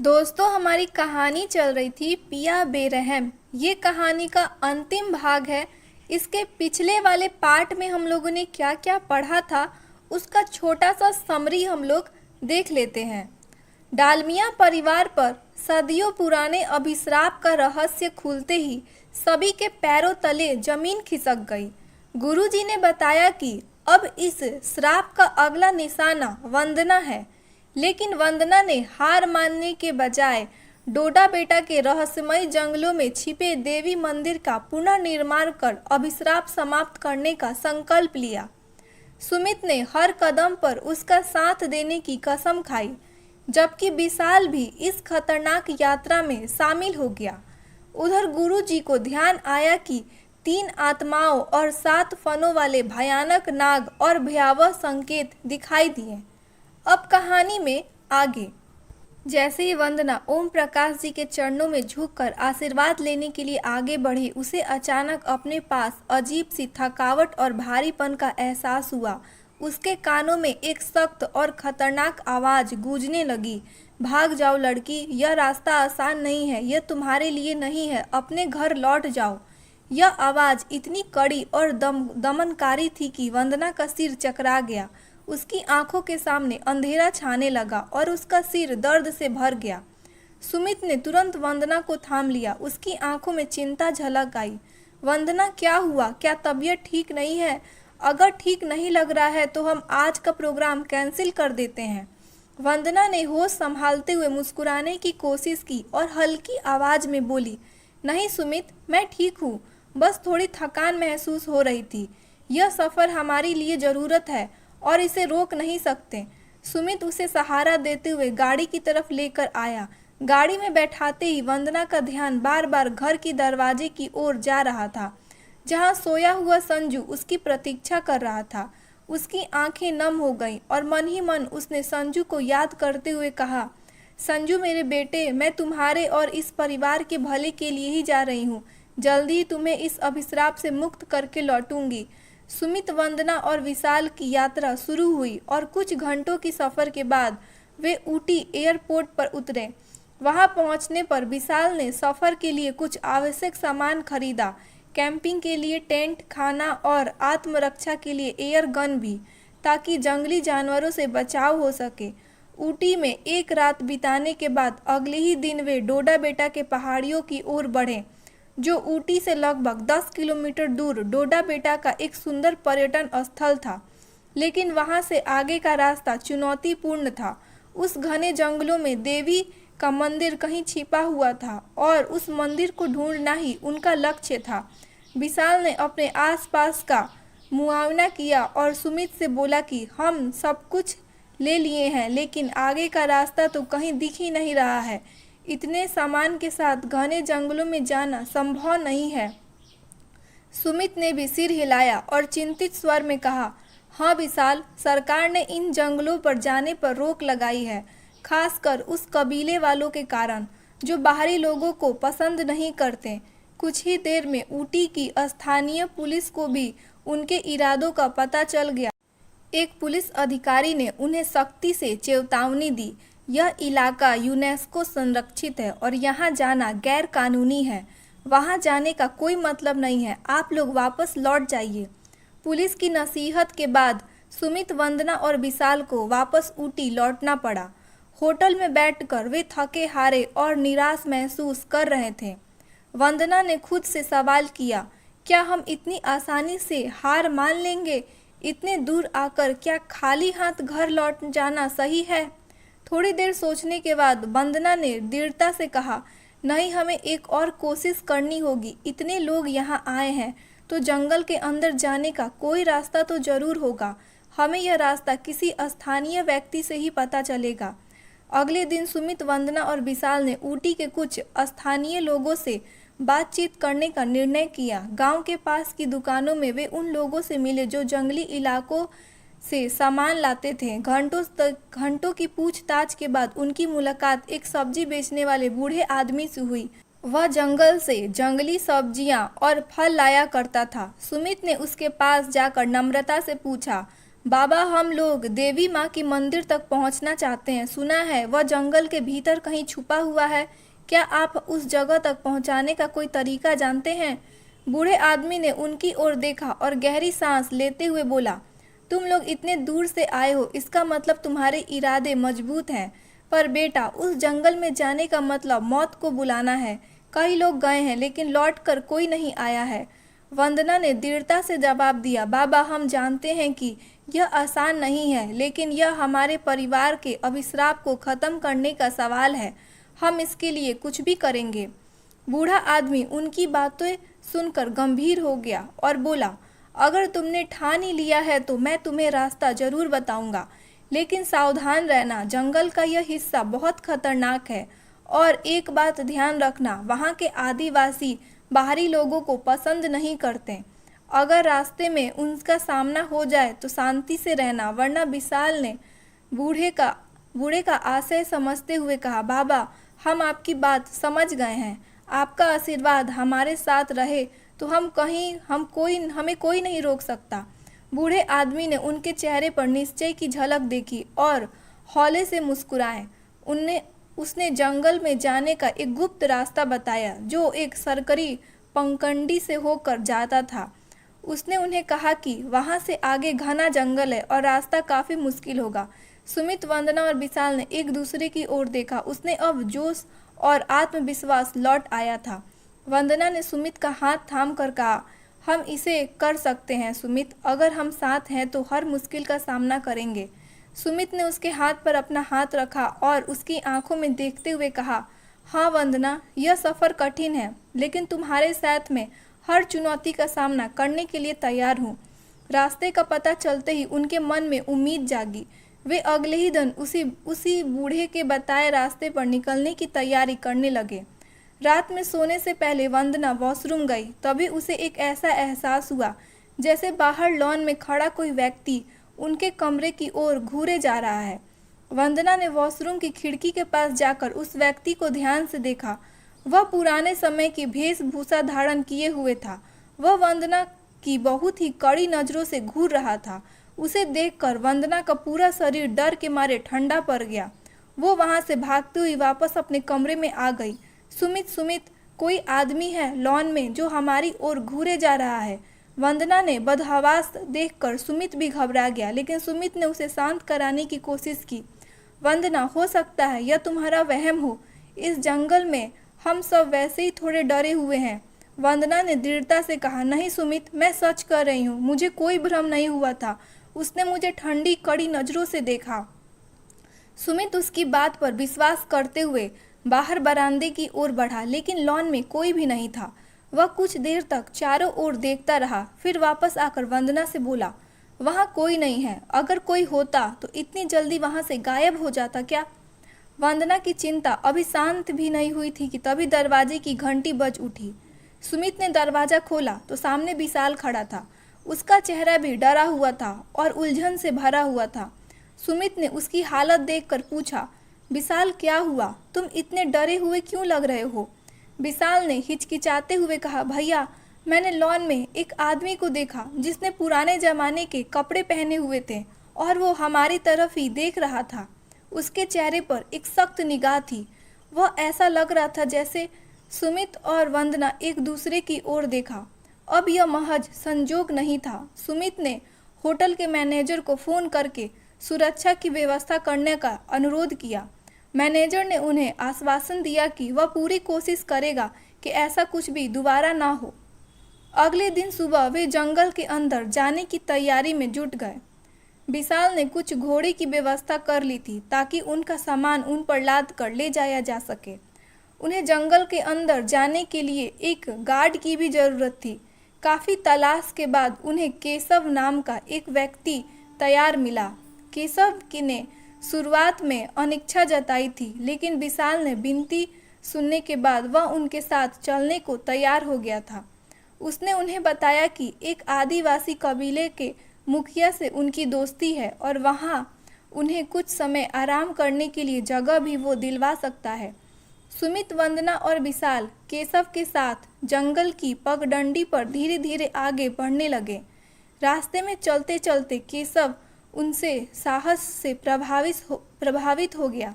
दोस्तों, हमारी कहानी चल रही थी पिया बेरहम। ये कहानी का अंतिम भाग है। इसके पिछले वाले पार्ट में हम लोगों ने क्या क्या पढ़ा था उसका छोटा सा समरी हम लोग देख लेते हैं। डालमिया परिवार पर सदियों पुराने अभिश्राप का रहस्य खुलते ही सभी के पैरों तले जमीन खिसक गई। गुरुजी ने बताया कि अब इस श्राप का अगला निशाना वंदना है, लेकिन वंदना ने हार मानने के बजाय डोडा बेटा के रहस्यमय जंगलों में छिपे देवी मंदिर का पुनर्निर्माण कर अभिश्राप समाप्त करने का संकल्प लिया। सुमित ने हर कदम पर उसका साथ देने की कसम खाई, जबकि विशाल भी इस खतरनाक यात्रा में शामिल हो गया। उधर गुरुजी को ध्यान आया कि 3 आत्माओं और 7 फनों वाले भयानक नाग और भयावह संकेत दिखाई दिए। अब कहानी में आगे। जैसे ही वंदना ओम प्रकाश जी के चरणों में झुककर आशीर्वाद लेने के लिए आगे बढ़ी, उसे अचानक अपने पास अजीब सी थकावट और भारीपन का एहसास हुआ। उसके कानों में एक सख्त और खतरनाक आवाज़ गूंजने लगी, भाग जाओ लड़की, यह रास्ता आसान नहीं है, यह तुम्हारे लिए नहीं है, अपने घर लौट जाओ। यह आवाज़ इतनी कड़ी और दमनकारी थी कि वंदना का सिर चकरा गया। उसकी आंखों के सामने अंधेरा छाने लगा और उसका सिर दर्द से भर गया। सुमित ने तुरंत वंदना को थाम लिया। उसकी आंखों में चिंता झलक आई। वंदना, क्या हुआ? क्या तबीयत ठीक नहीं है? अगर ठीक नहीं लग रहा है तो हम आज का प्रोग्राम कैंसिल कर देते हैं। वंदना ने होश संभालते हुए मुस्कुराने की कोशिश की और हल्की आवाज में बोली, नहीं सुमित, मैं ठीक हूँ, बस थोड़ी थकान महसूस हो रही थी। यह सफ़र हमारी लिए ज़रूरत है और इसे रोक नहीं सकते। सुमित उसे सहारा देते हुए गाड़ी की तरफ लेकर आया। गाड़ी में बैठाते ही वंदना का ध्यान बार बार घर की दरवाजे की ओर जा रहा था, जहां सोया हुआ संजू उसकी प्रतीक्षा कर रहा था। उसकी आंखें नम हो गईं और मन ही मन उसने संजू को याद करते हुए कहा, संजू मेरे बेटे, मैं तुम्हारे और इस परिवार के भले के लिए ही जा रही हूँ। जल्दी ही तुम्हें इस अभिश्राप से मुक्त करके लौटूंगी। सुमित, वंदना और विशाल की यात्रा शुरू हुई और कुछ घंटों की सफ़र के बाद वे ऊटी एयरपोर्ट पर उतरे। वहां पहुंचने पर विशाल ने सफ़र के लिए कुछ आवश्यक सामान खरीदा, कैंपिंग के लिए टेंट, खाना और आत्मरक्षा के लिए एयर गन भी, ताकि जंगली जानवरों से बचाव हो सके। ऊटी में एक रात बिताने के बाद अगले ही दिन वे डोडा बेटा के पहाड़ियों की ओर बढ़े, जो ऊटी से लगभग 10 किलोमीटर दूर डोडा बेटा का एक सुंदर पर्यटन स्थल था। लेकिन वहां से आगे का रास्ता चुनौतीपूर्ण था। उस घने जंगलों में देवी का मंदिर कहीं छिपा हुआ था और उस मंदिर को ढूंढना ही उनका लक्ष्य था। विशाल ने अपने आसपास का मुआयना किया और सुमित से बोला कि हम सब कुछ ले लिए हैं, लेकिन आगे का रास्ता तो कहीं दिख ही नहीं रहा है। इतने सामान के साथ घने जंगलों में जाना संभव नहीं है। सुमित ने भी सिर हिलाया और चिंतित स्वर में कहा, हाँ विशाल, सरकार ने इन जंगलों पर जाने पर रोक लगाई है, खासकर उस कबीले वालों के कारण जो बाहरी लोगों को पसंद नहीं करते। कुछ ही देर में ऊटी की स्थानीय पुलिस को भी उनके इरादों का पता चल गया। एक पुलिस अधिकारी ने उन्हें सख्ती से चेतावनी दी, यह इलाका यूनेस्को संरक्षित है और यहाँ जाना गैर कानूनी है। वहाँ जाने का कोई मतलब नहीं है, आप लोग वापस लौट जाइए। पुलिस की नसीहत के बाद सुमित, वंदना और विशाल को वापस ऊटी लौटना पड़ा। होटल में बैठकर वे थके हारे और निराश महसूस कर रहे थे। वंदना ने खुद से सवाल किया, क्या हम इतनी आसानी से हार मान लेंगे? इतने दूर आकर क्या खाली हाथ घर लौट जाना सही है? थोड़ी देर सोचने के बाद वंदना ने दृढ़ता से कहा, नहीं, हमें एक और कोशिश करनी होगी। इतने लोग यहाँ आए हैं तो जंगल के अंदर जाने का कोई रास्ता तो जरूर होगा। हमें यह रास्ता किसी स्थानीय व्यक्ति से ही पता चलेगा। अगले दिन सुमित, वंदना और विशाल ने ऊटी के कुछ स्थानीय लोगों से बातचीत करने का निर्णय किया। गांव के पास की दुकानों में वे उन लोगों से मिले जो जंगली इलाकों से सामान लाते थे। घंटों की पूछताछ के बाद उनकी मुलाकात एक सब्जी बेचने वाले बूढ़े आदमी से हुई। वह जंगल से जंगली सब्जियां और फल लाया करता था। सुमित ने उसके पास जाकर नम्रता से पूछा, बाबा, हम लोग देवी माँ की मंदिर तक पहुँचना चाहते हैं। सुना है वह जंगल के भीतर कहीं छुपा हुआ है। क्या आप उस जगह तक पहुँचाने का कोई तरीका जानते हैं? बूढ़े आदमी ने उनकी ओर देखा और गहरी सांस लेते हुए बोला, तुम लोग इतने दूर से आए हो, इसका मतलब तुम्हारे इरादे मजबूत हैं। पर बेटा, उस जंगल में जाने का मतलब मौत को बुलाना है। कई लोग गए हैं लेकिन लौट कर कोई नहीं आया है। वंदना ने दृढ़ता से जवाब दिया, बाबा, हम जानते हैं कि यह आसान नहीं है, लेकिन यह हमारे परिवार के अभिश्राप को खत्म करने का सवाल है। हम इसके लिए कुछ भी करेंगे। बूढ़ा आदमी उनकी बातें सुनकर गंभीर हो गया और बोला, अगर तुमने ठान ही लिया है तो मैं तुम्हें रास्ता जरूर बताऊंगा, लेकिन सावधान रहना, जंगल का यह हिस्सा बहुत खतरनाक है। और एक बात ध्यान रखना, वहाँ के आदिवासी बाहरी लोगों को पसंद नहीं करते। अगर रास्ते में उनका सामना हो जाए तो शांति से रहना, वरना विशाल ने बूढ़े का आशय समझते हुए कहा, बाबा, हम आपकी बात समझ गए हैं। आपका आशीर्वाद हमारे साथ रहे तो हमें कोई नहीं रोक सकता। बूढ़े आदमी ने उनके चेहरे पर निश्चय की झलक देखी और हौले से मुस्कुराए। उसने जंगल में जाने का एक गुप्त रास्ता बताया जो एक सरकरी पंखुड़ी से होकर जाता था। उसने उन्हें कहा कि वहां से आगे घना जंगल है और रास्ता काफी मुश्किल होगा। सुमित, वंदना और विशाल ने एक दूसरे की ओर देखा। उसने अब जोश और आत्मविश्वास लौट आया था। वंदना ने सुमित का हाथ थाम कर कहा, हम इसे कर सकते हैं सुमित, अगर हम साथ हैं तो हर मुश्किल का सामना करेंगे। सुमित ने उसके हाथ पर अपना हाथ रखा और उसकी आंखों में देखते हुए कहा, हाँ वंदना, यह सफ़र कठिन है, लेकिन तुम्हारे साथ में हर चुनौती का सामना करने के लिए तैयार हूँ। रास्ते का पता चलते ही उनके मन में उम्मीद जागी। वे अगले ही दिन उसी बूढ़े के बताए रास्ते पर निकलने की तैयारी करने लगे। रात में सोने से पहले वंदना वॉशरूम गई। तभी उसे एक ऐसा एहसास हुआ जैसे बाहर लॉन में खड़ा कोई व्यक्ति उनके कमरे की ओर घूरे जा रहा है। वंदना ने वॉशरूम की खिड़की के पास जाकर उस व्यक्ति को ध्यान से देखा। वह पुराने समय की वेशभूषा धारण किए हुए था। वह वंदना की बहुत ही कड़ी नजरों से घूर रहा था। उसे देखकर वंदना का पूरा शरीर डर के मारे ठंडा पड़ गया। वो वहां से भागती हुई वापस अपने कमरे में आ गई। सुमित, सुमित, कोई आदमी है लॉन में जो हमारी ओर घूरे जा रहा है। वंदना ने बदहवास देखकर सुमित भी घबरा गया, लेकिन सुमित ने उसे शांत कराने की कोशिश की। वंदना, हो सकता है यह तुम्हारा वहम हो। इस जंगल में हम सब वैसे ही थोड़े डरे हुए हैं। वंदना ने दृढ़ता से कहा, नहीं सुमित, मैं सच कर रही हूँ, मुझे कोई भ्रम नहीं हुआ था। उसने मुझे ठंडी कड़ी नजरों से देखा। सुमित उसकी बात पर विश्वास करते हुए बाहर बरामदे की ओर बढ़ा, लेकिन लॉन में कोई भी नहीं था। वह कुछ देर तक चारों ओर देखता रहा, फिर वापस आकर वंदना से बोला, वहाँ कोई नहीं है। अगर कोई होता तो इतनी जल्दी वहाँ से गायब हो जाता क्या? वंदना की चिंता अभी शांत भी नहीं हुई थी कि तभी दरवाजे की घंटी बज उठी। सुमित ने दरवाजा खोला तो सामने विशाल खड़ा था। उसका चेहरा भी डरा हुआ था और उलझन से भरा हुआ था। सुमित ने उसकी हालत देखकर पूछा, विशाल, क्या हुआ? तुम इतने डरे हुए क्यों लग रहे हो? विशाल ने हिचकिचाते हुए कहा, भैया, मैंने लॉन में एक आदमी को देखा जिसने पुराने जमाने के कपड़े पहने हुए थे और वो हमारी तरफ ही देख रहा था। उसके चेहरे पर एक सख्त निगाह थी। वह ऐसा लग रहा था जैसे सुमित और वंदना एक दूसरे की ओर देखा। अब यह महज संजोग नहीं था। सुमित ने होटल के मैनेजर को फ़ोन करके सुरक्षा की व्यवस्था करने का अनुरोध किया। मैनेजर ने उन्हें आश्वासन दिया कि वह पूरी कोशिश करेगा कि ऐसा कुछ भी दोबारा ना हो। अगले दिन सुबह वे जंगल के अंदर जाने की तैयारी में जुट गए। विशाल ने कुछ घोड़े की व्यवस्था कर ली थी ताकि उनका सामान उन पर लाद कर ले जाया जा सके। उन्हें जंगल के अंदर जाने के लिए एक गार्ड की भी ज़रूरत थी। काफ़ी तलाश के बाद उन्हें केशव नाम का एक व्यक्ति तैयार मिला। केशव ने शुरुआत में अनिच्छा जताई थी, लेकिन विशाल ने विनती सुनने के बाद वह उनके साथ चलने को तैयार हो गया था। उसने उन्हें बताया कि एक आदिवासी कबीले के मुखिया से उनकी दोस्ती है और वहाँ उन्हें कुछ समय आराम करने के लिए जगह भी वो दिलवा सकता है। सुमित, वंदना और विशाल केशव के साथ जंगल की पगडंडी पर धीरे धीरे आगे बढ़ने लगे। रास्ते में चलते चलते केशव उनसे साहस से प्रभावित हो गया।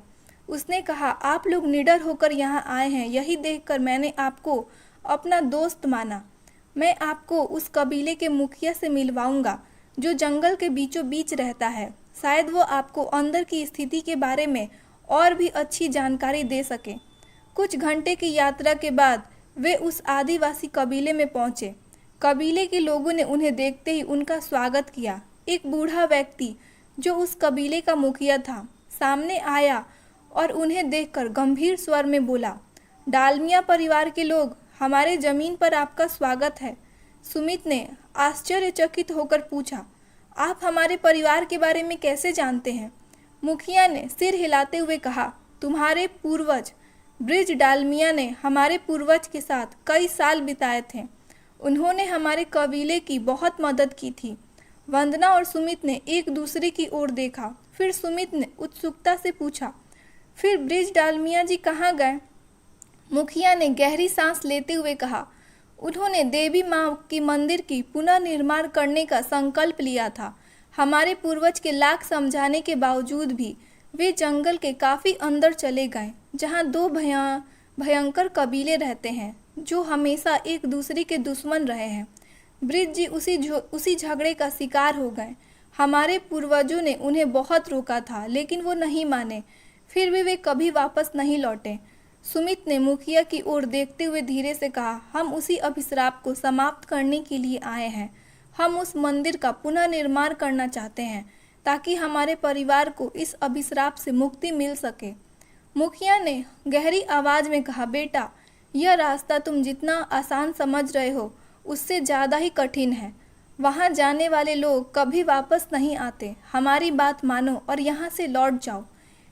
उसने कहा, आप लोग निडर होकर यहाँ आए हैं, यही देखकर मैंने आपको अपना दोस्त माना। मैं आपको उस कबीले के मुखिया से मिलवाऊंगा जो जंगल के बीचों बीच रहता है। शायद वो आपको अंदर की स्थिति के बारे में और भी अच्छी जानकारी दे सके। कुछ घंटे की यात्रा के बाद वे उस आदिवासी कबीले में पहुंचे। कबीले के लोगों ने उन्हें देखते ही उनका स्वागत किया। एक बूढ़ा व्यक्ति जो उस कबीले का मुखिया था सामने आया और उन्हें देखकर गंभीर स्वर में बोला, डालमिया परिवार के लोग, हमारे जमीन पर आपका स्वागत है। सुमित ने आश्चर्यचकित होकर पूछा, आप हमारे परिवार के बारे में कैसे जानते हैं? मुखिया ने सिर हिलाते हुए कहा, तुम्हारे पूर्वज ब्रिज डालमिया ने हमारे पूर्वज के साथ कई साल बिताए थे। उन्होंने हमारे कबीले की बहुत मदद की थी। वंदना और सुमित ने एक दूसरे की ओर देखा। फिर सुमित ने उत्सुकता से पूछा, फिर ब्रिज डालमिया जी कहाँ गए? मुखिया ने गहरी सांस लेते हुए कहा, उन्होंने देवी माँ की मंदिर की पुनर्निर्माण करने का संकल्प लिया था। हमारे पूर्वज के लाख समझाने के बावजूद भी वे जंगल के काफ़ी अंदर चले गए, जहाँ दो भयंकर कबीले रहते हैं जो हमेशा एक दूसरे के दुश्मन रहे हैं। ब्रिज जी उसी झगड़े का शिकार हो गए। हमारे पूर्वजों ने उन्हें बहुत रोका था, लेकिन वो नहीं माने। फिर भी वे कभी वापस नहीं लौटे। सुमित ने मुखिया की ओर देखते हुए धीरे से कहा, हम उसी अभिश्राप को समाप्त करने के लिए आए हैं। हम उस मंदिर का पुनर्निर्माण करना चाहते हैं ताकि हमारे परिवार को इस अभिश्राप से मुक्ति मिल सके। मुखिया ने गहरी आवाज में कहा, बेटा, यह रास्ता तुम जितना आसान समझ रहे हो उससे ज़्यादा ही कठिन है। वहाँ जाने वाले लोग कभी वापस नहीं आते। हमारी बात मानो और यहाँ से लौट जाओ।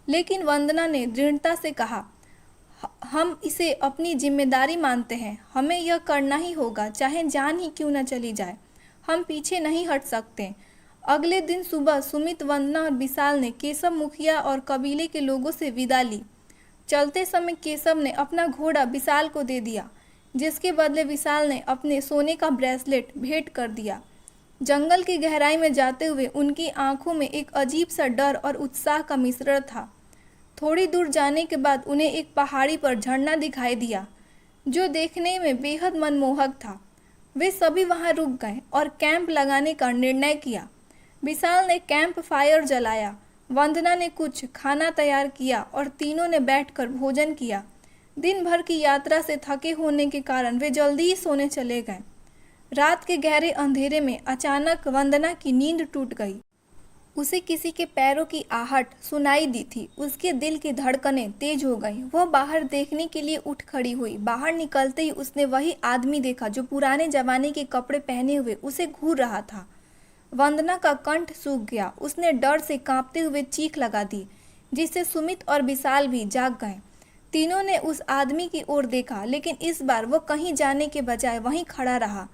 लेकिन वंदना ने दृढ़ता से कहा, हम इसे अपनी जिम्मेदारी मानते हैं। हमें यह करना ही होगा, चाहे जान ही क्यों न चली जाए। हम पीछे नहीं हट सकते। अगले दिन सुबह सुमित, वंदना और विशाल ने केशव मुखिया और कबीले के लोगों से विदा ली। चलते समय केशव ने अपना घोड़ा विशाल को दे दिया, जिसके बदले विशाल ने अपने सोने का ब्रेसलेट भेंट कर दिया। जंगल की गहराई में जाते हुए उनकी आंखों में एक अजीब सा डर और उत्साह का मिश्रण था। थोड़ी दूर जाने के बाद उन्हें एक पहाड़ी पर झरना दिखाई दिया जो देखने में बेहद मनमोहक था। वे सभी वहां रुक गए और कैंप लगाने का निर्णय किया। विशाल ने कैंप फायर जलाया, वंदना ने कुछ खाना तैयार किया और तीनों ने बैठकर भोजन किया। दिन भर की यात्रा से थके होने के कारण वे जल्दी ही सोने चले गए। रात के गहरे अंधेरे में अचानक वंदना की नींद टूट गई। उसे किसी के पैरों की आहट सुनाई दी थी। उसके दिल की धड़कनें तेज हो गईं। वह बाहर देखने के लिए उठ खड़ी हुई। बाहर निकलते ही उसने वही आदमी देखा जो पुराने जमाने के कपड़े पहने हुए उसे घूर रहा था। वंदना का कंठ सूख गया। उसने डर से कांपते हुए चीख लगा दी, जिससे सुमित और विशाल भी जाग गए। तीनों ने उस आदमी की ओर देखा, लेकिन इस बार वह कहीं जाने के बजाय वहीं खड़ा रहा।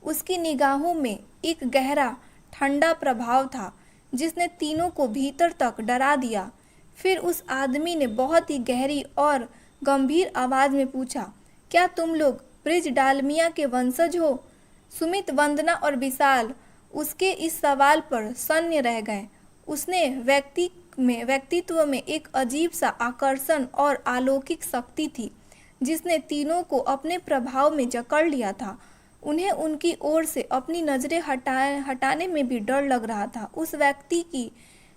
उसकी निगाहों में एक गहरा ठंडा प्रभाव था जिसने तीनों को भीतर तक डरा दिया। फिर उस आदमी ने बहुत ही गहरी और गंभीर आवाज में पूछा, क्या तुम लोग ब्रिज डालमिया के वंशज हो? सुमित, वंदना और विशाल उसके इस सवाल पर सन्न रह गए। उसने व्यक्तित्व में एक अजीब सा आकर्षण और अलौकिक शक्ति थी जिसने तीनों को अपने प्रभाव में जकड़ लिया था। उन्हें उनकी ओर से अपनी नज़रें हटाने में भी डर लग रहा था। उस व्यक्ति की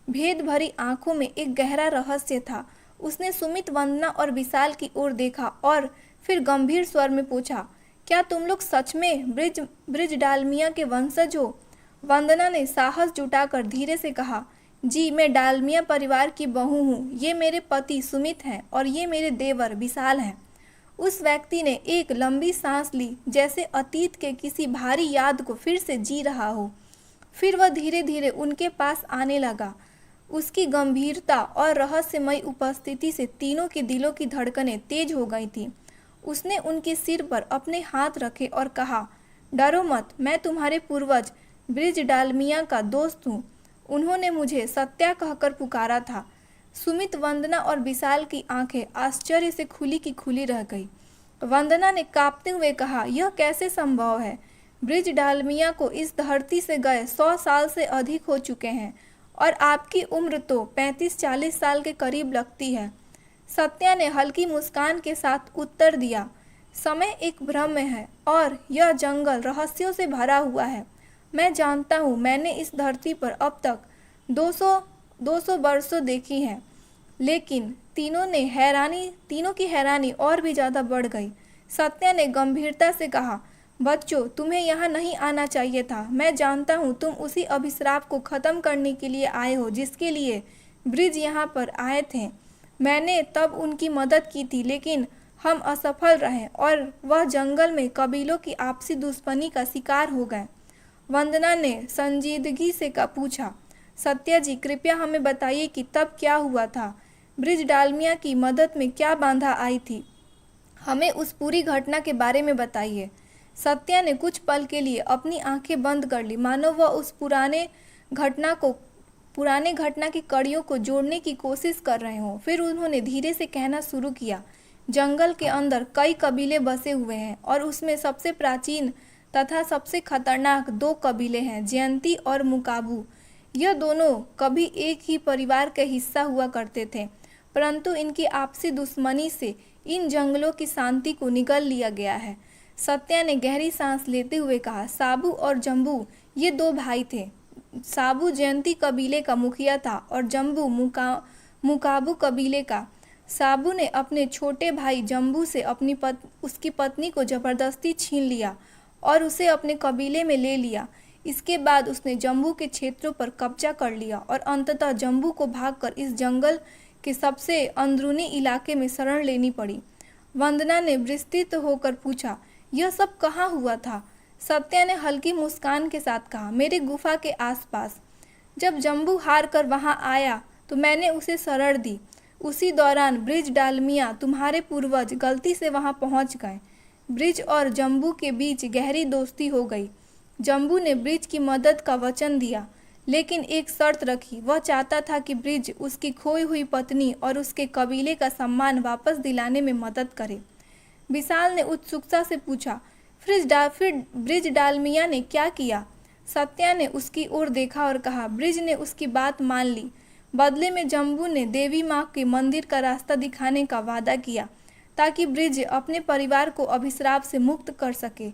भेद भरी आंखों में एक गहरा रहस्य था। उसने सुमित, वंदना और विशाल की ओर देखा और फिर गंभीर स्वर में पूछा, क्या तुम लोग सच में ब्रिज डालमिया के वंशज हो? वंदना ने साहस जुटाकर धीरे से कहा, जी, मैं डालमिया परिवार की बहू हूँ। ये मेरे पति सुमित हैं और ये मेरे देवर विशाल हैं। उस व्यक्ति ने एक लंबी सांस ली, जैसे अतीत के किसी भारी याद को फिर से जी रहा हो। फिर वह धीरे धीरे उनके पास आने लगा। उसकी गंभीरता और रहस्यमयी उपस्थिति से तीनों के दिलों की धड़कनें तेज हो गई थीं। उसने उनके सिर पर अपने हाथ रखे और कहा, डरो मत, मैं तुम्हारे पूर्वज ब्रिज डालमिया का दोस्त हूँ। उन्होंने मुझे सत्या कहकर पुकारा था। सुमित, वंदना और विशाल की आंखें आश्चर्य से खुली की खुली रह गई। वंदना ने कांपते हुए कहा, यह कैसे संभव है? ब्रिज डालमिया को इस धरती से गए 100 साल से अधिक हो चुके हैं और आपकी उम्र तो 35-40 साल के करीब लगती है। सत्या ने हल्की मुस्कान के साथ उत्तर दिया, समय एक भ्रम में है और यह जंगल रहस्यों से भरा हुआ है। मैं जानता हूँ, मैंने इस धरती पर अब तक 200 वर्षों देखी हैं। लेकिन तीनों की हैरानी और भी ज़्यादा बढ़ गई। सत्या ने गंभीरता से कहा, बच्चों, तुम्हें यहाँ नहीं आना चाहिए था। मैं जानता हूँ तुम उसी अभिशाप को ख़त्म करने के लिए आए हो जिसके लिए ब्रिज यहाँ पर आए थे। मैंने तब उनकी मदद की थी, लेकिन हम असफल रहे और वह जंगल में कबीलों की आपसी दुश्मनी का शिकार हो गए। वंदना ने संजीदगी से पूछा, सत्या जी, कृपया हमें बताइए कि तब क्या हुआ था। ब्रिज डालमिया की मदद में क्या बाधा आई थी? हमें उस पूरी घटना के बारे में बताइए। सत्या ने कुछ पल के लिए अपनी आंखें बंद कर ली, मानो वह उस पुराने घटना की कड़ियों को जोड़ने की कोशिश कर रहे हों। फिर उन्होंने धीरे से कहना शुरू किया, जंगल के अंदर कई कबीले बसे हुए हैं और उसमें सबसे प्राचीन तथा सबसे खतरनाक 2 कबीले हैं, जयंती और मुकाबू। यह दोनों कभी एक ही परिवार का हिस्सा हुआ करते थे, परंतु इनकी आपसी दुश्मनी से इन जंगलों की शांति को निगल लिया गया है। सत्या ने गहरी सांस लेते हुए कहा, साबू और जम्बू ये 2 भाई थे। साबू जयंती कबीले का मुखिया था और जम्बू मुकाबू कबीले का। साबू ने अपने छोटे भाई जम्बू से उसकी पत्नी को जबरदस्ती छीन लिया और उसे अपने कबीले में ले लिया। इसके बाद उसने जम्बू के क्षेत्रों पर कब्जा कर लिया और अंततः जम्बू को भागकर इस जंगल के सबसे अंदरूनी इलाके में शरण लेनी पड़ी। वंदना ने विस्मित होकर पूछा, यह सब कहाँ हुआ था? सत्या ने हल्की मुस्कान के साथ कहा, मेरे गुफा के आसपास। जब जम्बू हार कर वहाँ आया तो मैंने उसे शरण दी। उसी दौरान ब्रिज डालमिया, तुम्हारे पूर्वज, गलती से वहाँ पहुँच गए। ब्रिज और जम्बू के बीच गहरी दोस्ती हो गई। जम्बू ने ब्रिज की मदद का वचन दिया, लेकिन एक शर्त रखी। वह चाहता था कि ब्रिज उसकी खोई हुई पत्नी और उसके कबीले का सम्मान वापस दिलाने में मदद करे। विशाल ने उत्सुकता से पूछा, फिर ब्रिज डालमिया ने क्या किया? सत्या ने उसकी ओर देखा और कहा, ब्रिज ने उसकी बात मान ली। बदले में जम्बू ने देवी माँ के मंदिर का रास्ता दिखाने का वादा किया ताकि ब्रिज अपने परिवार को अभिशाप से मुक्त कर सके।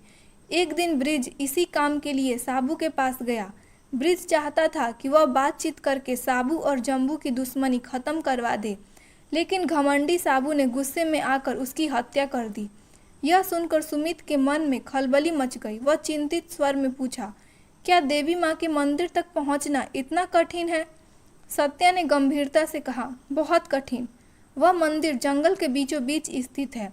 एक दिन ब्रिज इसी काम के लिए साबू के पास गया। ब्रिज चाहता था कि वह बातचीत करके साबू और जम्बू की दुश्मनी खत्म करवा दे, लेकिन घमंडी साबू ने गुस्से में आकर उसकी हत्या कर दी। यह सुनकर सुमित के मन में खलबली मच गई। वह चिंतित स्वर में पूछा, क्या देवी माँ के मंदिर तक पहुँचना इतना कठिन है? सत्या ने गंभीरता से कहा, बहुत कठिन। वह मंदिर जंगल के बीचों बीच स्थित है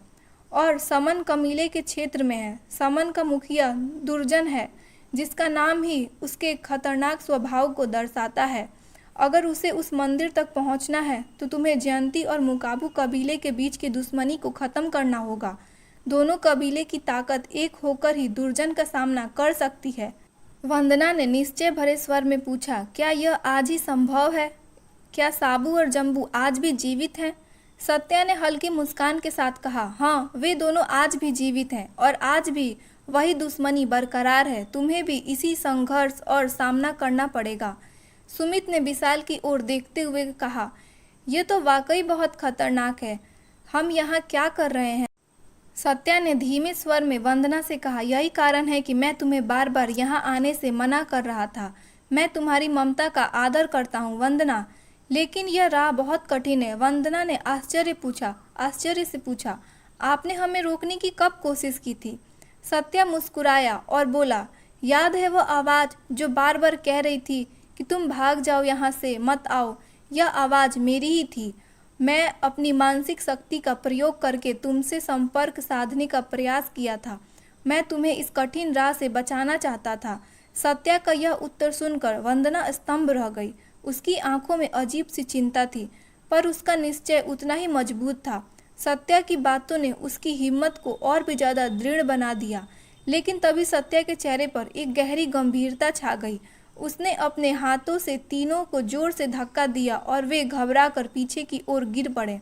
और समन कबीले के क्षेत्र में है। समन का मुखिया दुर्जन है, जिसका नाम ही उसके खतरनाक स्वभाव को दर्शाता है। अगर उसे उस मंदिर तक पहुंचना है तो तुम्हें जयंती और मुकाबू कबीले के बीच की दुश्मनी को खत्म करना होगा। दोनों कबीले की ताकत एक होकर ही दुर्जन का सामना कर सकती है। वंदना ने निश्चय भरे स्वर में पूछा, क्या यह आज ही संभव है? क्या साबू और जम्बू आज भी जीवित हैं? सत्या ने हल्की मुस्कान के साथ कहा, हाँ, वे दोनों आज भी जीवित हैं और आज भी वही दुश्मनी बरकरार है। तुम्हें भी इसी संघर्ष और सामना करना पड़ेगा। सुमित ने विशाल की ओर देखते हुए कहा, यह तो वाकई बहुत खतरनाक है। हम यहाँ क्या कर रहे हैं? सत्या ने धीमे स्वर में वंदना से कहा, यही कारण है कि मैं तुम्हें बार बार यहाँ आने से मना कर रहा था। मैं तुम्हारी ममता का आदर करता हूँ वंदना, लेकिन यह राह बहुत कठिन है। वंदना ने आश्चर्य से पूछा, आपने हमें रोकने की कब कोशिश की थी? सत्या मुस्कुराया और बोला, याद है वह आवाज़ जो बार बार कह रही थी कि तुम भाग जाओ, यहाँ से मत आओ? यह आवाज़ मेरी ही थी। मैं अपनी मानसिक शक्ति का प्रयोग करके तुमसे संपर्क साधने का प्रयास किया था। मैं तुम्हें इस कठिन राह से बचाना चाहता था। सत्या का यह उत्तर सुनकर वंदना स्तंभ रह गई। उसकी आंखों में अजीब सी चिंता थी, पर उसका निश्चय उतना ही मजबूत था। सत्या की बातों ने उसकी हिम्मत को और भी ज़्यादा दृढ़ बना दिया। लेकिन तभी सत्या के चेहरे पर एक गहरी गंभीरता छा गई। उसने अपने हाथों से तीनों को जोर से धक्का दिया और वे घबराकर पीछे की ओर गिर पड़े।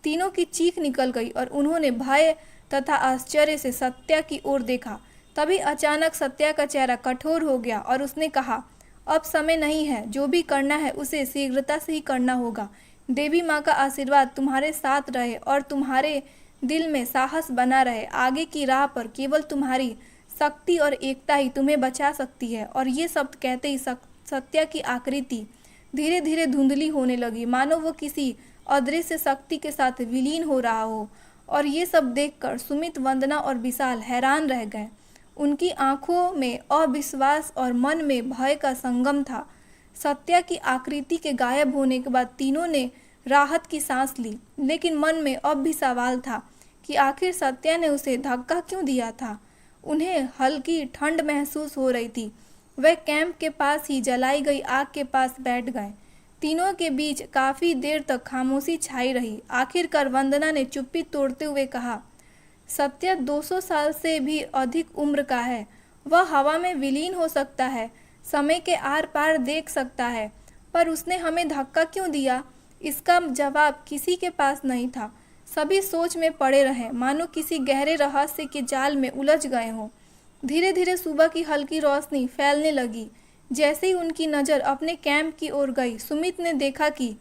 तीनों की चीख निकल गई और उन्होंने भय तथा आश्चर्य से सत्या की ओर देखा। तभी अचानक सत्या का चेहरा कठोर हो गया और उसने कहा, अब समय नहीं है, जो भी करना है उसे शीघ्रता से ही करना होगा। देवी माँ का आशीर्वाद तुम्हारे साथ रहे और तुम्हारे दिल में साहस बना रहे। आगे की राह पर केवल तुम्हारी शक्ति और एकता ही तुम्हें बचा सकती है। और ये शब्द कहते ही सत्या की आकृति धीरे धीरे धुंधली होने लगी, मानो वो किसी अदृश्य शक्ति के साथ विलीन हो रहा हो। और ये सब देखकर सुमित, वंदना और विशाल हैरान रह गए। उनकी आंखों में अविश्वास और मन में भय का संगम था। सत्या की आकृति के गायब होने के बाद तीनों ने राहत की सांस ली, लेकिन मन में अब भी सवाल था कि आखिर सत्या ने उसे धक्का क्यों दिया था। उन्हें हल्की ठंड महसूस हो रही थी। वे कैंप के पास ही जलाई गई आग के पास बैठ गए। तीनों के बीच काफी देर तक खामोशी छाई रही। आखिरकार वंदना ने चुप्पी तोड़ते हुए कहा, सत्या 200 साल से भी अधिक उम्र का है। वह हवा में विलीन हो सकता है, समय के आर पार देख सकता है, पर उसने हमें धक्का क्यों दिया? इसका जवाब किसी के पास नहीं था। सभी सोच में पड़े रहे, मानो किसी गहरे रहस्य के जाल में उलझ गए हों। धीरे धीरे सुबह की हल्की रोशनी फैलने लगी। जैसे ही उनकी नज़र अपने कैंप की ओर गई, सुमित ने देखा कि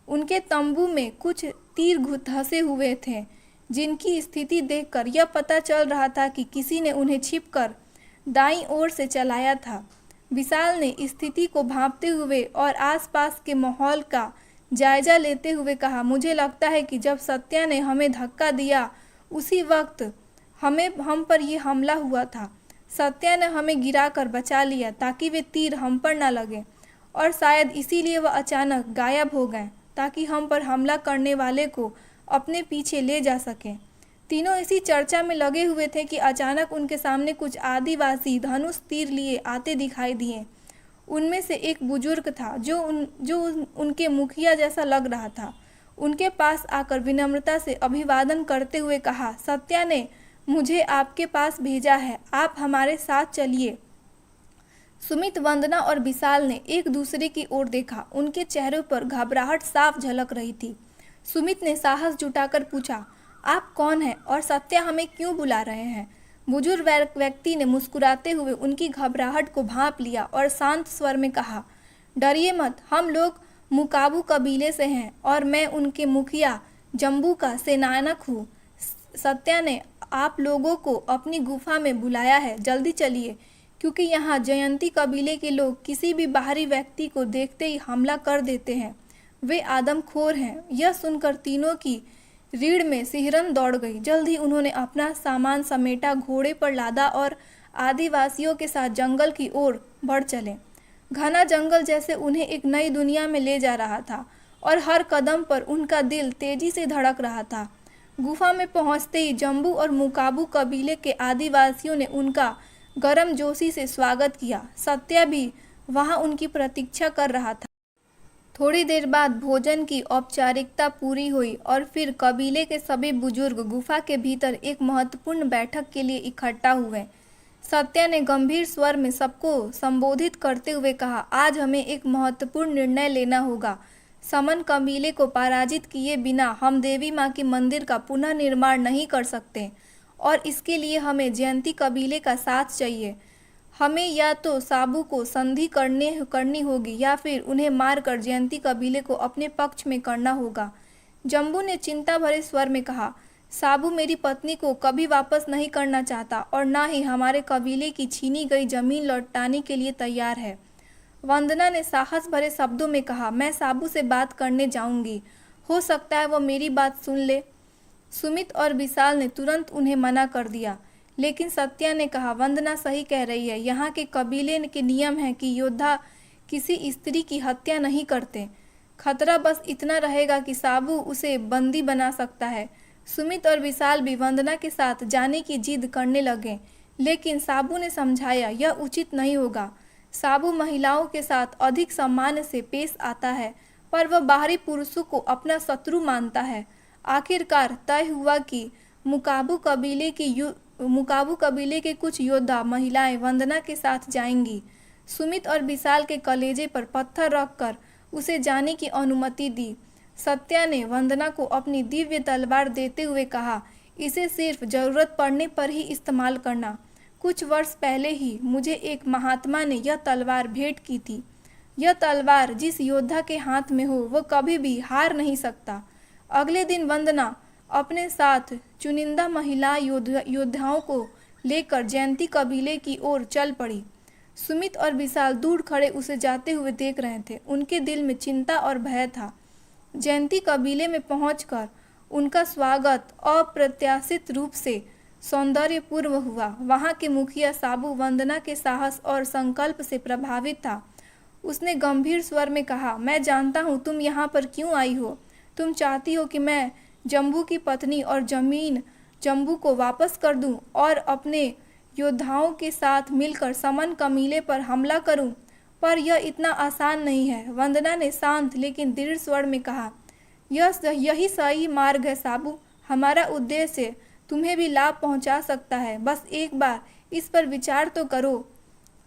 उनके तंबू में कुछ तीर धंसे हुए थे, जिनकी स्थिति देखकर यह पता चल रहा था कि किसी ने उन्हें छिपकर दाईं ओर से चलाया था। विशाल ने स्थिति को भांपते हुए और आसपास के माहौल का जायजा लेते हुए कहा, मुझे लगता है कि जब सत्या ने हमें धक्का दिया उसी वक्त हम पर यह हमला हुआ था। सत्या ने हमें गिराकर बचा लिया ताकि वे तीर हम पर न लगे, और शायद इसीलिए वह अचानक गायब हो गए ताकि हम पर हमला करने वाले को अपने पीछे ले जा सकें। तीनों इसी चर्चा में लगे हुए थे कि अचानक उनके सामने कुछ आदिवासी धनुष तीर लिए आते दिखाई दिए। उनमें से एक बुजुर्ग था जो उनके मुखिया जैसा लग रहा था। उनके पास आकर विनम्रता से अभिवादन करते हुए कहा, सत्या ने मुझे आपके पास भेजा है, आप हमारे साथ चलिए। सुमित, वंदना और विशाल ने एक दूसरे की ओर देखा। उनके चेहरों पर घबराहट साफ झलक रही थी। सुमित ने साहस जुटाकर पूछा, आप कौन हैं और सत्या हमें क्यों बुला रहे हैं? बुजुर्ग व्यक्ति ने मुस्कुराते हुए उनकी घबराहट को भांप लिया और शांत स्वर में कहा, डरिए मत, हम लोग मुकाबू कबीले से हैं और मैं उनके मुखिया जम्बू का सेनायक हूँ। सत्या ने आप लोगों को अपनी गुफा में बुलाया है, जल्दी चलिए, क्योंकि यहाँ जयंती कबीले के लोग किसी भी बाहरी व्यक्ति को देखते ही हमला कर देते हैं। वे आदमखोर हैं। यह सुनकर तीनों की रीढ़ में सिहरन दौड़ गई। जल्द ही उन्होंने अपना सामान समेटा, घोड़े पर लादा और आदिवासियों के साथ जंगल की ओर बढ़ चले। घना जंगल जैसे उन्हें एक नई दुनिया में ले जा रहा था और हर कदम पर उनका दिल तेजी से धड़क रहा था। गुफा में पहुंचते ही जम्बू और मुकाबू कबीले के आदिवासियों ने उनका गर्मजोशी से स्वागत किया। सत्या भी वहां उनकी प्रतीक्षा कर रहा था। थोड़ी देर बाद भोजन की औपचारिकता पूरी हुई और फिर कबीले के सभी बुजुर्ग गुफा के भीतर एक महत्वपूर्ण बैठक के लिए इकट्ठा हुए। सत्या ने गंभीर स्वर में सबको संबोधित करते हुए कहा, आज हमें एक महत्वपूर्ण निर्णय लेना होगा। समन कबीले को पराजित किए बिना हम देवी माँ के मंदिर का पुनर्निर्माण नहीं कर सकते और इसके लिए हमें जयंती कबीले का साथ चाहिए। हमें या तो साबू को संधि करनी होगी या फिर उन्हें मारकर जयंती कबीले को अपने पक्ष में करना होगा। जम्बू ने चिंता भरे स्वर में कहा, साबू मेरी पत्नी को कभी वापस नहीं करना चाहता और ना ही हमारे कबीले की छीनी गई जमीन लौटाने के लिए तैयार है। वंदना ने साहस भरे शब्दों में कहा, मैं साबू से बात करने जाऊंगी, हो सकता है वो मेरी बात सुन ले। सुमित और विशाल ने तुरंत उन्हें मना कर दिया, लेकिन सत्या ने कहा, वंदना सही कह रही है। यहाँ के कबीले के नियम है कि योद्धा किसी स्त्री की हत्या नहीं करते। खतरा बस इतना रहेगा कि साबू उसे बंदी बना सकता है। सुमित और विशाल भी वंदना के साथ जाने की जिद करने लगे, लेकिन साबू ने समझाया यह उचित नहीं होगा। साबू महिलाओं के साथ अधिक सम्मान से पेश आता है, पर वह बाहरी पुरुषों को अपना शत्रु मानता है। आखिरकार तय हुआ कि मुकाबू कबीले के कुछ योद्धा महिलाएं वंदना के साथ जाएंगी। सुमित और विशाल के कलेजे पर पत्थर रखकर उसे जाने की अनुमति दी। सत्या ने वंदना को अपनी दिव्य तलवार देते हुए कहा, इसे सिर्फ जरूरत पड़ने पर ही इस्तेमाल करना। कुछ वर्ष पहले ही मुझे एक महात्मा ने यह तलवार भेंट की थी। यह तलवार जिस योद्धा के हाथ में हो वो कभी भी हार नहीं सकता। अगले दिन वंदना अपने साथ चुनिंदा महिला योद्धाओं को लेकर जयंती कबीले की ओर चल पड़ी। सुमित और विशाल दूर खड़े उसे जाते हुए देख रहे थे। उनके दिल में चिंता और भय था। जयंती कबीले में पहुंचकर उनका स्वागत अप्रत्याशित रूप से सौंदर्यपूर्ण हुआ। वहां के मुखिया साबू वंदना के साहस और संकल्प से प्रभावित था। उसने गंभीर स्वर में कहा, मैं जानता हूँ तुम यहाँ पर क्यों आई हो। तुम चाहती हो कि मैं जम्बू की पत्नी और जमीन जम्बू को वापस कर दूं और अपने योद्धाओं के साथ मिलकर समन कबीले पर हमला करूं, पर यह इतना आसान नहीं है। वंदना ने शांत लेकिन दृढ़ स्वर में कहा, यही सही मार्ग है साबू। हमारा उद्देश्य तुम्हें भी लाभ पहुंचा सकता है। बस एक बार इस पर विचार तो करो।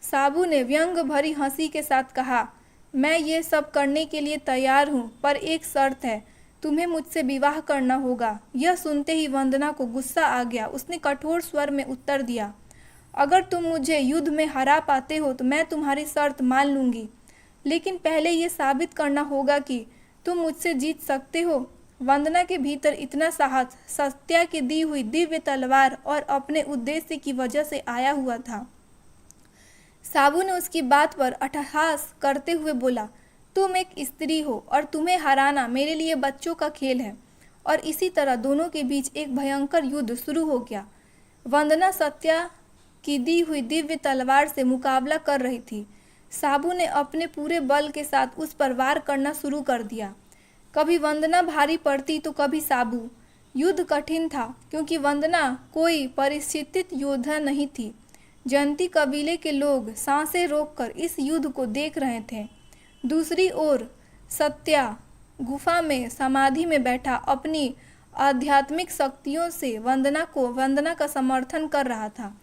साबू ने व्यंग भरी हंसी के साथ कहा, मैं ये सब करने के लिए तैयार हूँ, पर एक शर्त है, तुम्हें मुझसे विवाह करना होगा। यह सुनते ही वंदना को गुस्सा आ गया। उसने कठोर स्वर में उत्तर दिया, अगर तुम मुझे युद्ध में हरा पाते हो तो मैं तुम्हारी शर्त मान लूंगी, लेकिन पहले ये साबित करना होगा कि तुम मुझसे जीत सकते हो। वंदना के भीतर इतना साहस सत्या की दी हुई दिव्य तलवार और अपने उद्देश्य की वजह से आया हुआ था। साबू ने उसकी बात पर अट्टहास करते हुए बोला, तुम एक स्त्री हो और तुम्हें हराना मेरे लिए बच्चों का खेल है। और इसी तरह दोनों के बीच एक भयंकर युद्ध शुरू हो गया। वंदना सत्या की दी हुई दिव्य तलवार से मुकाबला कर रही थी। साबू ने अपने पूरे बल के साथ उस पर वार करना शुरू कर दिया। कभी वंदना भारी पड़ती तो कभी साबू। युद्ध कठिन था क्योंकि वंदना कोई परिचित योद्धा नहीं थी। जयंती कबीले के लोग सांसें रोककर इस युद्ध को देख रहे थे। दूसरी ओर सत्या गुफा में समाधि में बैठा अपनी आध्यात्मिक शक्तियों से वंदना का समर्थन कर रहा था।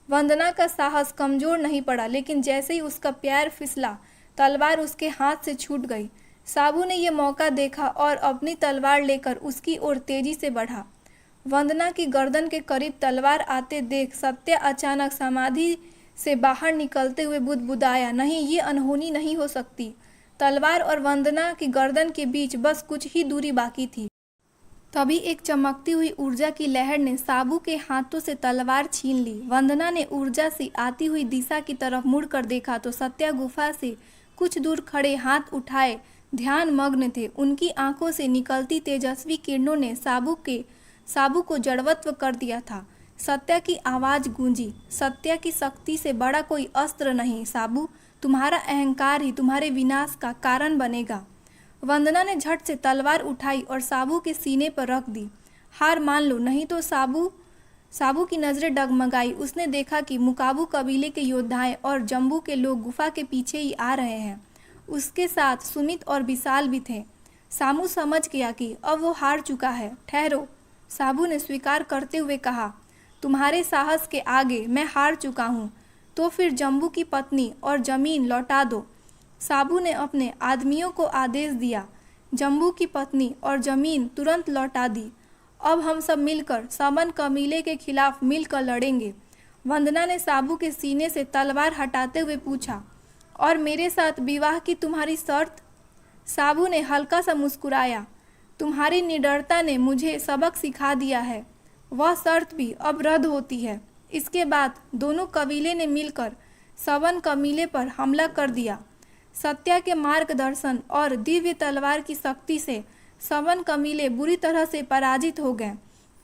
वंदना का साहस कमजोर नहीं पड़ा, लेकिन जैसे ही उसका पैर फिसला तलवार उसके हाथ से छूट गई। साबू ने यह मौका देखा और अपनी तलवार लेकर उसकी ओर तेजी से बढ़ा। वंदना की गर्दन के करीब तलवार आते देख सत्या अचानक समाधि से बाहर निकलते हुए बुदबुदाया, नहीं, ये अनहोनी नहीं हो सकती। तलवार और वंदना की गर्दन के बीच बस कुछ ही दूरी बाकी थी। तभी एक चमकती हुई ऊर्जा की लहर ने साबू के हाथों से तलवार छीन ली। वंदना ने ऊर्जा से आती हुई दिशा की तरफ मुड़कर देखा तो सत्या गुफा से कुछ दूर खड़े हाथ उठाए ध्यान मग्न थे। उनकी आंखों से निकलती तेजस्वी किरणों ने साबू को जड़वत्व कर दिया था। सत्या की आवाज गूंजी, सत्या की शक्ति से बड़ा कोई अस्त्र नहीं साबू, तुम्हारा अहंकार ही तुम्हारे विनाश का कारण बनेगा। वंदना ने झट से तलवार उठाई और साबू के सीने पर रख दी। हार मान लो, नहीं तो साबू की नजरें डगमगाई। उसने देखा कि मुकाबू कबीले के योद्धाएं और जम्बू के लोग गुफा के पीछे ही आ रहे हैं। उसके साथ सुमित और विशाल भी थे। सामू समझ गया कि अब वो हार चुका है। ठहरो, साबू ने स्वीकार करते हुए कहा, तुम्हारे साहस के आगे मैं हार चुका हूँ, तो फिर जम्बू की पत्नी और जमीन लौटा दो। साबू ने अपने आदमियों को आदेश दिया। जम्बू की पत्नी और जमीन तुरंत लौटा दी। अब हम सब मिलकर समन कबीले के खिलाफ मिलकर लड़ेंगे। वंदना ने साबू के सीने से तलवार हटाते हुए पूछा, और मेरे साथ विवाह की तुम्हारी शर्त? साबू ने हल्का सा मुस्कुराया, तुम्हारी निडरता ने मुझे सबक सिखा दिया है। वह शर्त भी अब रद्द होती है। इसके बाद दोनों कबीले ने मिलकर समन कबीले पर हमला कर दिया। सत्या के मार्गदर्शन और दिव्य तलवार की शक्ति से समन कबीले बुरी तरह से पराजित हो गए।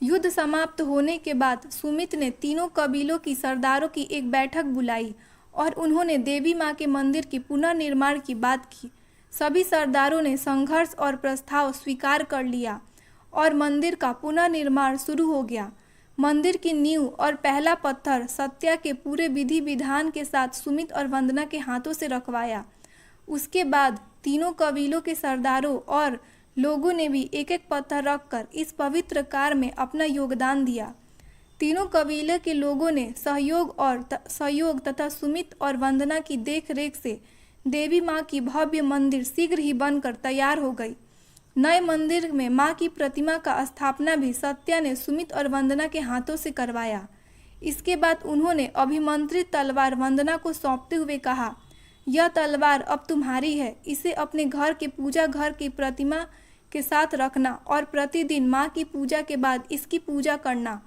युद्ध समाप्त होने के बाद सुमित ने तीनों कबीलों की सरदारों की एक बैठक बुलाई और उन्होंने देवी माँ के मंदिर की पुनर्निर्माण की बात की। सभी सरदारों ने संघर्ष और प्रस्ताव स्वीकार कर लिया और मंदिर का पुनर्निर्माण शुरू हो गया। मंदिर की नींव और पहला पत्थर सत्या के पूरे विधि विधान के साथ सुमित और वंदना के हाथों से रखवाया। उसके बाद तीनों कबीलों के सरदारों और लोगों ने भी एक एक पत्थर रखकर इस पवित्र कार्य में अपना योगदान दिया। तीनों कबीले के लोगों ने सहयोग तथा सुमित और वंदना की देखरेख से देवी माँ की भव्य मंदिर शीघ्र ही बनकर तैयार हो गई। नए मंदिर में माँ की प्रतिमा का स्थापना भी सत्या ने सुमित और वंदना के हाथों से करवाया। इसके बाद उन्होंने अभिमंत्रित तलवार वंदना को सौंपते हुए कहा, यह तलवार अब तुम्हारी है, इसे अपने घर के पूजा घर की प्रतिमा के साथ रखना और प्रतिदिन माँ की पूजा के बाद इसकी पूजा करना।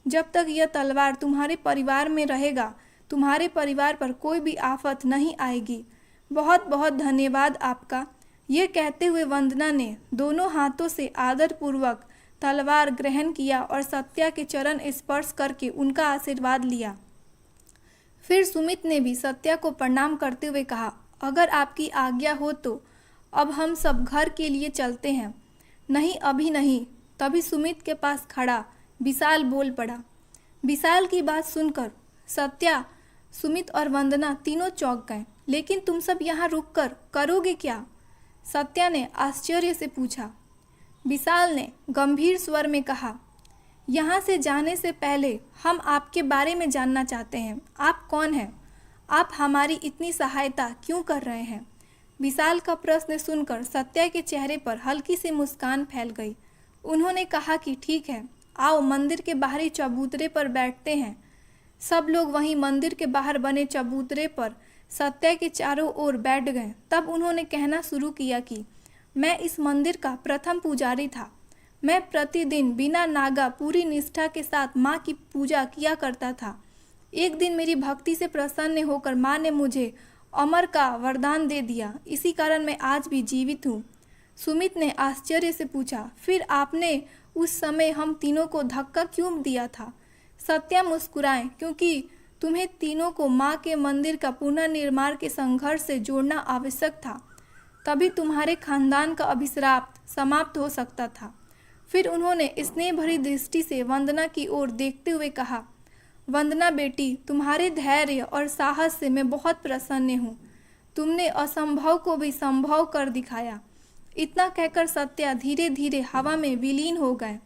जब तक यह तलवार तुम्हारे परिवार में रहेगा, तुम्हारे परिवार पर कोई भी आफत नहीं आएगी। बहुत बहुत धन्यवाद आपका। ये कहते हुए वंदना ने दोनों हाथों से आदरपूर्वक तलवार ग्रहण किया और सत्या के चरण स्पर्श करके उनका आशीर्वाद लिया। फिर सुमित ने भी सत्या को प्रणाम करते हुए कहा, अगर आपकी आज्ञा हो तो अब हम सब घर के लिए चलते हैं। नहीं, अभी नहीं। तभी सुमित के पास खड़ा विशाल बोल पड़ा। विशाल की बात सुनकर सत्या, सुमित और वंदना तीनों चौंक गए। लेकिन तुम सब यहाँ रुककर करोगे क्या? सत्या ने आश्चर्य से पूछा। विशाल ने गंभीर स्वर में कहा, यहाँ से जाने से पहले हम आपके बारे में जानना चाहते हैं। आप कौन हैं? आप हमारी इतनी सहायता क्यों कर रहे हैं? विशाल का प्रश्न सुनकर सत्या के चेहरे पर हल्की सी मुस्कान फैल गई। उन्होंने कहा कि ठीक है, आओ मंदिर के बाहरी चबूतरे पर बैठते हैं। सब लोग वहीं मंदिर के बाहर बने चबूतरे पर सत्या के चारों ओर बैठ गए। तब उन्होंने कहना शुरू किया कि मैं इस मंदिर का प्रथम पुजारी था। मैं प्रतिदिन बिना नागा पूरी निष्ठा के साथ माँ की पूजा किया करता था। एक दिन मेरी भक्ति से प्रसन्न होकर माँ ने मुझे अमर का वरदान दे दिया। इसी कारण मैं आज भी जीवित हूँ। सुमित ने आश्चर्य से पूछा, फिर आपने उस समय हम तीनों को धक्का क्यों दिया था? सत्या मुस्कुराए, क्योंकि तुम्हें तीनों को माँ के मंदिर का पुनर्निर्माण के संघर्ष से जोड़ना आवश्यक था। तभी तुम्हारे खानदान का अभिशाप समाप्त हो सकता था। फिर उन्होंने स्नेह भरी दृष्टि से वंदना की ओर देखते हुए कहा, वंदना बेटी, तुम्हारे धैर्य और साहस से मैं बहुत प्रसन्न हूँ। तुमने असंभव को भी संभव कर दिखाया। इतना कहकर सत्या धीरे धीरे हवा में विलीन हो गए।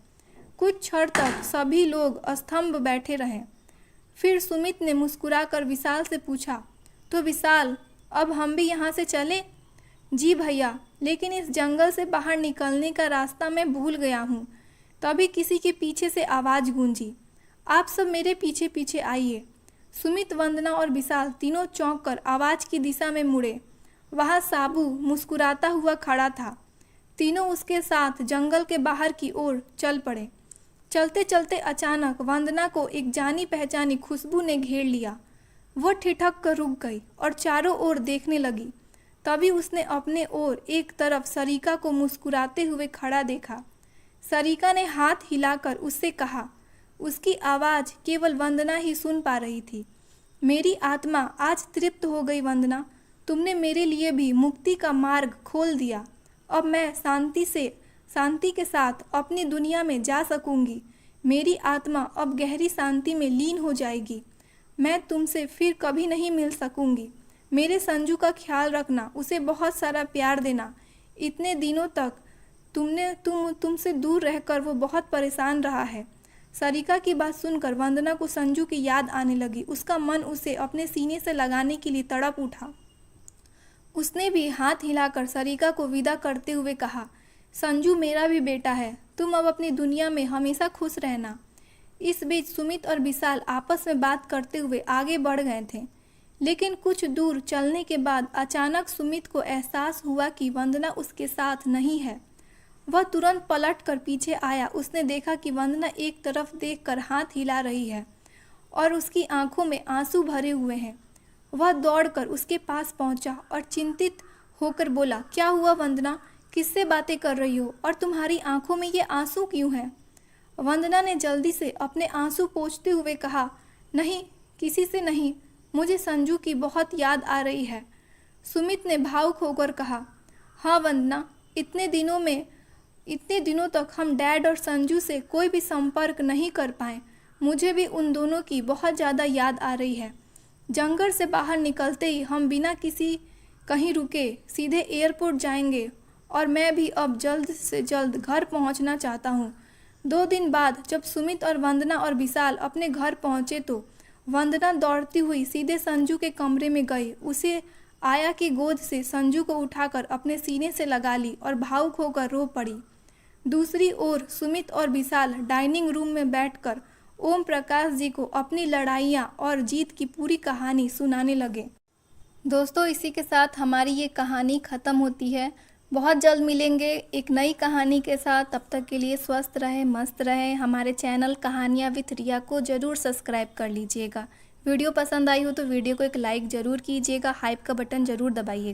कुछ क्षण तक सभी लोग स्तंभ बैठे रहे। फिर सुमित ने मुस्कुराकर विशाल से पूछा, तो विशाल, अब हम भी यहाँ से चलें? जी भैया, लेकिन इस जंगल से बाहर निकलने का रास्ता मैं भूल गया हूँ। तभी किसी के पीछे से आवाज़ गूंजी, आप सब मेरे पीछे पीछे आइए। सुमित, वंदना और विशाल तीनों चौंक कर आवाज़ की दिशा में मुड़े। वहाँ साबू मुस्कुराता हुआ खड़ा था। तीनों उसके साथ जंगल के बाहर की ओर चल पड़े। चलते चलते अचानक वंदना को एक जानी पहचानी खुशबू ने घेर लिया। वो ठिठक कर रुक गई और चारों ओर देखने लगी। तभी उसने अपने ओर एक तरफ सरिका को मुस्कुराते हुए खड़ा देखा। सरिका ने हाथ हिलाकर उससे कहा। उसकी आवाज़ केवल वंदना ही सुन पा रही थी। मेरी आत्मा आज तृप्त हो गई वंदना, तुमने मेरे लिए भी मुक्ति का मार्ग खोल दिया। अब मैं शांति के साथ अपनी दुनिया में जा सकूंगी। मेरी आत्मा अब गहरी शांति में लीन हो जाएगी। मैं तुमसे फिर कभी नहीं मिल सकूंगी। मेरे संजू का ख्याल रखना, उसे बहुत सारा प्यार देना। इतने दिनों तक तुमसे दूर रहकर वो बहुत परेशान रहा है। सरिका की बात सुनकर वंदना को संजू की याद आने लगी। उसका मन उसे अपने सीने से लगाने के लिए तड़प उठा। उसने भी हाथ हिलाकर सरिका को विदा करते हुए कहा, संजू मेरा भी बेटा है, तुम अब अपनी दुनिया में हमेशा खुश रहना। इस बीच सुमित और विशाल आपस में बात करते हुए आगे बढ़ गए थे। लेकिन कुछ दूर चलने के बाद अचानक सुमित को एहसास हुआ कि वंदना उसके साथ नहीं है। वह तुरंत पलट कर पीछे आया। उसने देखा कि वंदना एक तरफ देखकर हाथ हिला रही है और उसकी आंखों में आंसू भरे हुए हैं। वह दौड़कर उसके पास पहुंचा और चिंतित होकर बोला, क्या हुआ वंदना, किससे बातें कर रही हो और तुम्हारी आंखों में ये आंसू क्यों हैं? वंदना ने जल्दी से अपने आंसू पोंछते हुए कहा, नहीं, किसी से नहीं, मुझे संजू की बहुत याद आ रही है। सुमित ने भावुक होकर कहा, हाँ वंदना, इतने दिनों तक हम डैड और संजू से कोई भी संपर्क नहीं कर पाए। मुझे भी उन दोनों की बहुत ज़्यादा याद आ रही है। जंगल से बाहर निकलते ही हम बिना किसी कहीं रुके सीधे एयरपोर्ट जाएंगे और मैं भी अब जल्द से जल्द घर पहुंचना चाहता हूं। 2 दिन बाद जब सुमित और वंदना और विशाल अपने घर पहुंचे तो वंदना दौड़ती हुई सीधे संजू के कमरे में गई। उसे आया की गोद से संजू को उठाकर अपने सीने से लगा ली और भावुक होकर रो पड़ी। दूसरी ओर सुमित और विशाल डाइनिंग रूम में बैठकर ओम प्रकाश जी को अपनी लड़ाइयाँ और जीत की पूरी कहानी सुनाने लगे। दोस्तों इसी के साथ हमारी ये कहानी ख़त्म होती है। बहुत जल्द मिलेंगे एक नई कहानी के साथ। तब तक के लिए स्वस्थ रहें, मस्त रहें। हमारे चैनल कहानियाँ विथ रिया को ज़रूर सब्सक्राइब कर लीजिएगा। वीडियो पसंद आई हो तो वीडियो को एक लाइक ज़रूर कीजिएगा, हाइप का बटन ज़रूर दबाइएगा।